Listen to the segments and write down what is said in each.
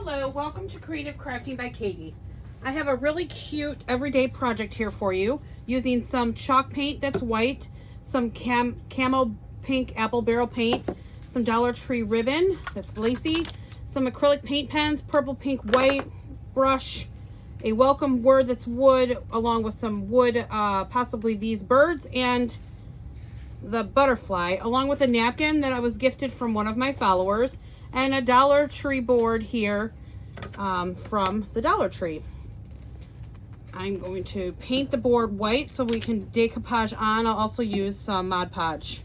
Hello, welcome to Creative Crafting by Katie. I have a really cute everyday project here for you using some chalk paint that's white, some camo pink apple barrel paint, some Dollar Tree ribbon that's lacy, some acrylic paint pens, purple, pink, white brush, a welcome word that's wood, along with some wood, possibly these birds, and the butterfly, along with a napkin that I was gifted from one of my followers, and a Dollar Tree board here from the Dollar Tree. I'm going to paint the board white so we can decoupage on. I'll also use some Mod Podge.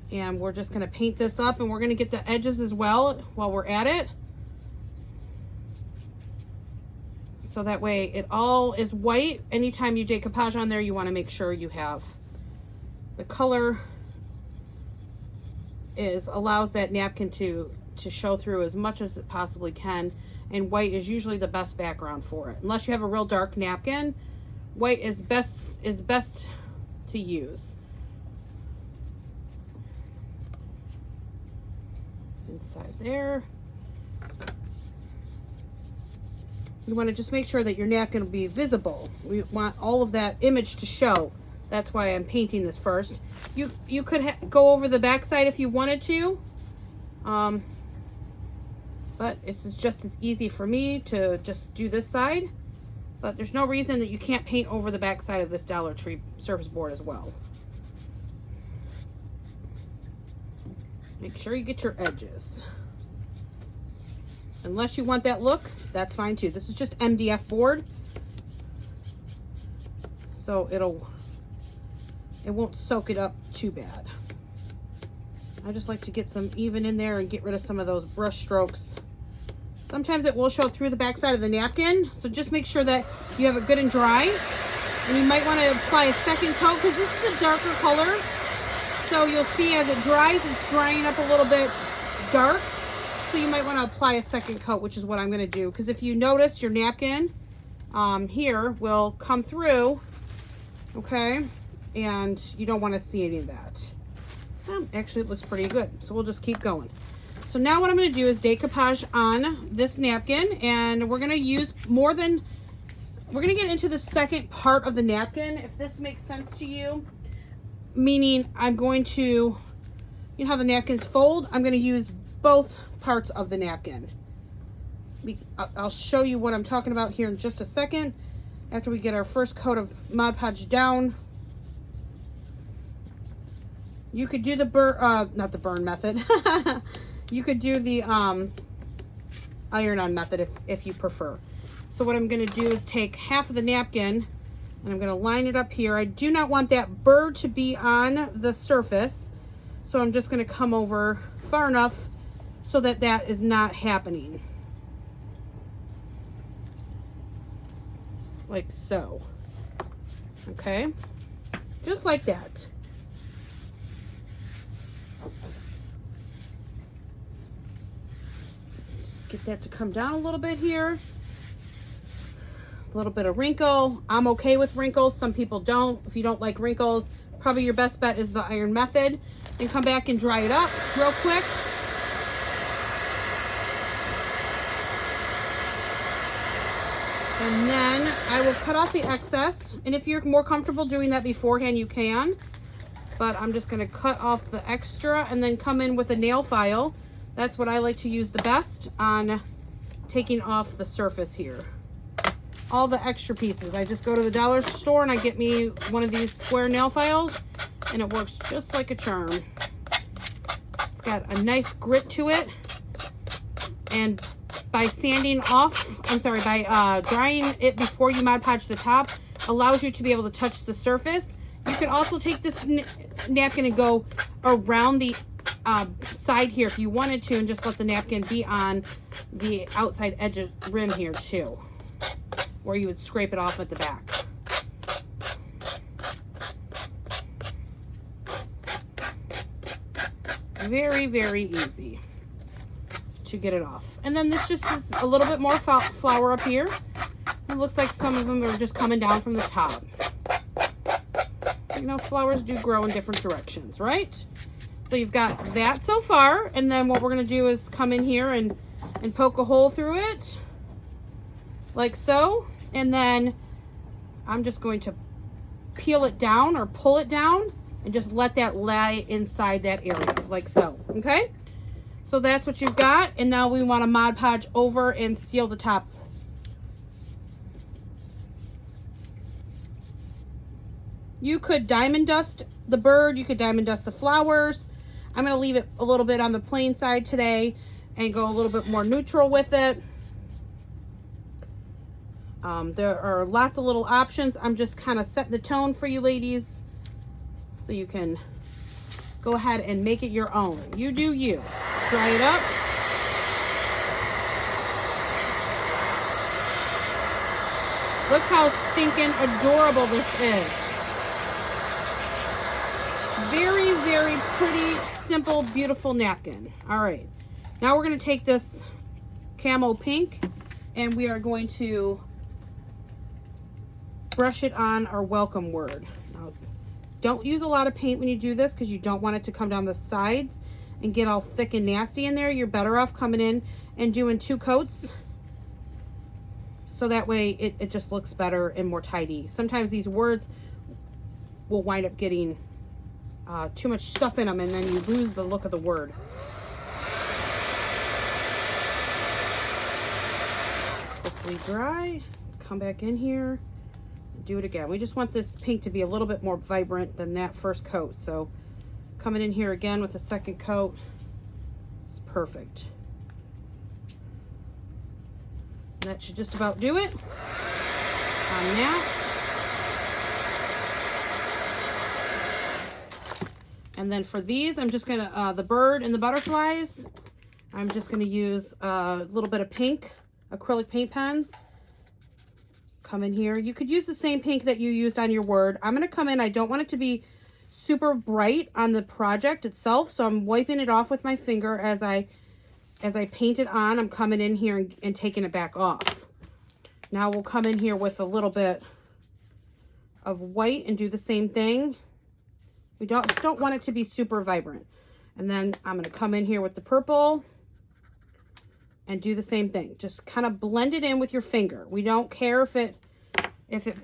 And we're just going to paint this up, and we're going to get the edges as well while we're at it. So that way it all is white. Anytime you decoupage on there, you want to make sure you have the color allows that napkin to show through as much as it possibly can, and white is usually the best background for it. Unless you have a real dark napkin, white is best to use. Inside there. You want to just make sure that your napkin will be visible. We want all of that image to show. That's why I'm painting this first. You could go over the back side if you wanted to. But this is just as easy for me to just do this side. But there's no reason that you can't paint over the back side of this Dollar Tree surface board as well. Make sure you get your edges. Unless you want that look, that's fine too. This is just MDF board. So it won't soak it up too bad. I just like to get some even in there and get rid of some of those brush strokes. Sometimes it will show through the back side of the napkin, so just make sure that you have it good and dry. And you might want to apply a second coat because this is a darker color. So you'll see as it dries, it's drying up a little bit dark. So you might want to apply a second coat, which is what I'm going to do. Because if you notice, your napkin here will come through, okay? And you don't want to see any of that. Actually, it looks pretty good, so we'll just keep going. So now what I'm going to do is decoupage on this napkin, and we're going to use we're going to get into the second part of the napkin, if this makes sense to you. Meaning I'm going to, you know how the napkins fold? I'm going to use both parts of the napkin. I'll show you what I'm talking about here in just a second, after we get our first coat of Mod Podge down. You could do the not the burn method. You could do the iron-on method if you prefer. So what I'm going to do is take half of the napkin, and I'm going to line it up here. I do not want that bird to be on the surface, so I'm just going to come over far enough so that that is not happening. Like so. Okay? Just like that. Get that to come down a little bit here. A little bit of wrinkle. I'm okay with wrinkles. Some people don't. If you don't like wrinkles, probably your best bet is the iron method. And come back and dry it up real quick. And then I will cut off the excess. And if you're more comfortable doing that beforehand, you can. But I'm just going to cut off the extra and then come in with a nail file. That's what I like to use the best on taking off the surface here. All the extra pieces. I just go to the dollar store and I get me one of these square nail files, and it works just like a charm. It's got a nice grit to it. And by sanding off, by drying it before you Mod Podge the top, allows you to be able to touch the surface. You could also take this napkin and go around the side here if you wanted to, and just let the napkin be on the outside edge of the rim here too, where you would scrape it off at the back. Very, very easy to get it off. And then this just is a little bit more flour up here. It looks like some of them are just coming down from the top. You know, flowers do grow in different directions, right? So you've got that so far, and then what we're going to do is come in here and and poke a hole through it like so. And then I'm just going to peel it down or pull it down and just let that lay inside that area like so. Okay, so that's what you've got. And now we want to Mod Podge over and seal the top. You could diamond dust the bird, you could diamond dust the flowers. I'm going to leave it a little bit on the plain side today and go a little bit more neutral with it. There are lots of little options. I'm just kind of setting the tone for you ladies so you can go ahead and make it your own. You do you. Dry it up. Look how stinking adorable this is. Very, very pretty, simple, beautiful napkin. All right, now we're going to take this camo pink and we are going to brush it on our welcome word. Now, don't use a lot of paint when you do this because you don't want it to come down the sides and get all thick and nasty in there. You're better off coming in and doing 2 coats so that way it just looks better and more tidy. Sometimes these words will wind up getting too much stuff in them and then you lose the look of the word. Quickly dry, come back in here, do it again. We just want this pink to be a little bit more vibrant than that first coat. So coming in here again with a second coat, it's perfect. That should just about do it on that. And then for these, I'm just gonna, the bird and the butterflies, I'm just gonna use a little bit of pink, acrylic paint pens. Come in here. You could use the same pink that you used on your word. I'm gonna come in, I don't want it to be super bright on the project itself, so I'm wiping it off with my finger as I paint it on. I'm coming in here and taking it back off. Now we'll come in here with a little bit of white and do the same thing. We just don't want it to be super vibrant. And then I'm going to come in here with the purple and do the same thing. Just kind of blend it in with your finger. We don't care if it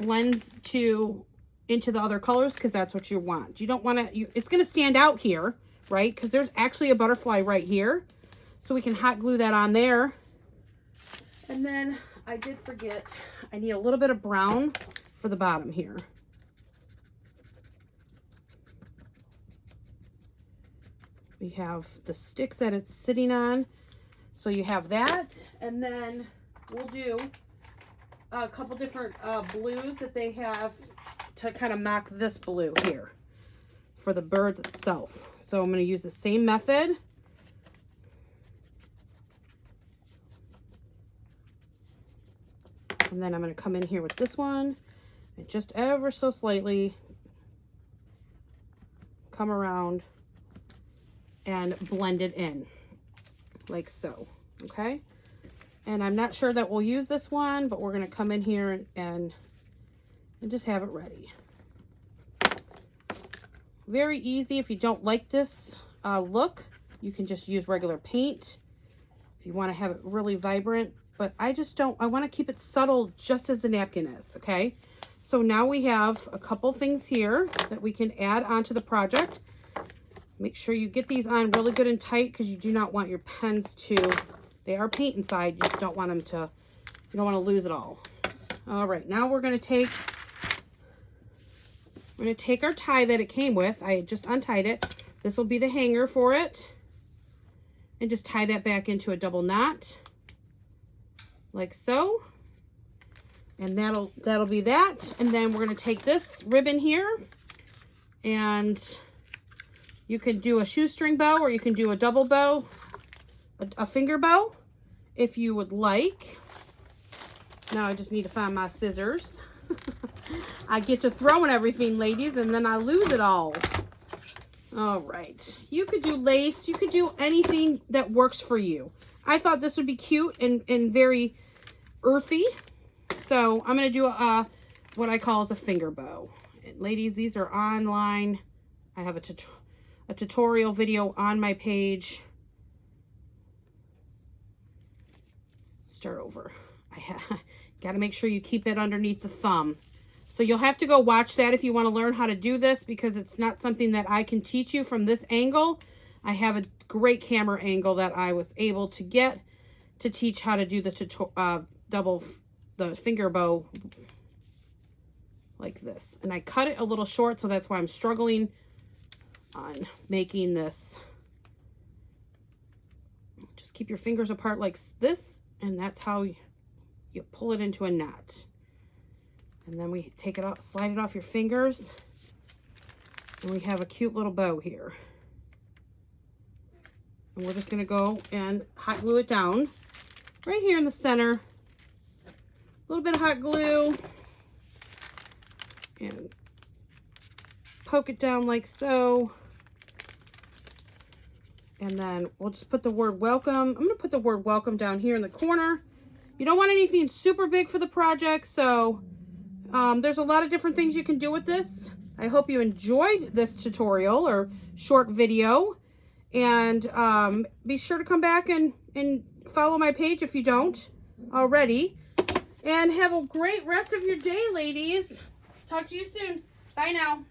blends into the other colors because that's what you want. You don't want to, it's going to stand out here, right? Because there's actually a butterfly right here. So we can hot glue that on there. And then I did forget, I need a little bit of brown for the bottom here. We have the sticks that it's sitting on. So you have that. And then we'll do a couple different blues that they have to kind of mock this blue here for the birds itself. So I'm going to use the same method. And then I'm going to come in here with this one and just ever so slightly come around and blend it in like so. Okay. And I'm not sure that we'll use this one, but we're going to come in here and just have it ready. Very easy. If you don't like this look, you can just use regular paint if you want to have it really vibrant. But I just don't, I want to keep it subtle just as the napkin is, okay? So now we have a couple things here that we can add onto the project. Make sure you get these on really good and tight because you do not want your pens to, they are paint inside, you just don't want them to, you don't want to lose it all. All right, now we're going to take our tie that it came with. I just untied it. This will be the hanger for it. And just tie that back into a double knot. Like so. And that'll be that. And then we're going to take this ribbon here. And you can do a shoestring bow or you can do a double bow, a finger bow, if you would like. Now I just need to find my scissors. I get to throwing everything, ladies, and then I lose it all. All right. You could do lace. You could do anything that works for you. I thought this would be cute and very earthy. So I'm going to do what I call as a finger bow. And ladies, these are online. I have a tutorial video on my page. start over. Got to make sure you keep it underneath the thumb. So you'll have to go watch that if you want to learn how to do this, because it's not something that I can teach you from this angle. I have a great camera angle that I was able to get to teach how to do the the finger bow like this. And I cut it a little short, so that's why I'm struggling on making this. Just keep your fingers apart like this, and that's how you pull it into a knot. And then we take it off, slide it off your fingers, and we have a cute little bow here. And we're just going to go and hot glue it down right here in the center. A little bit of hot glue, and poke it down like so. And then we'll just put the word welcome. I'm going to put the word welcome down here in the corner. You don't want anything super big for the project, so there's a lot of different things you can do with this. I hope you enjoyed this tutorial or short video. And be sure to come back and follow my page if you don't already. And have a great rest of your day, ladies. Talk to you soon. Bye now.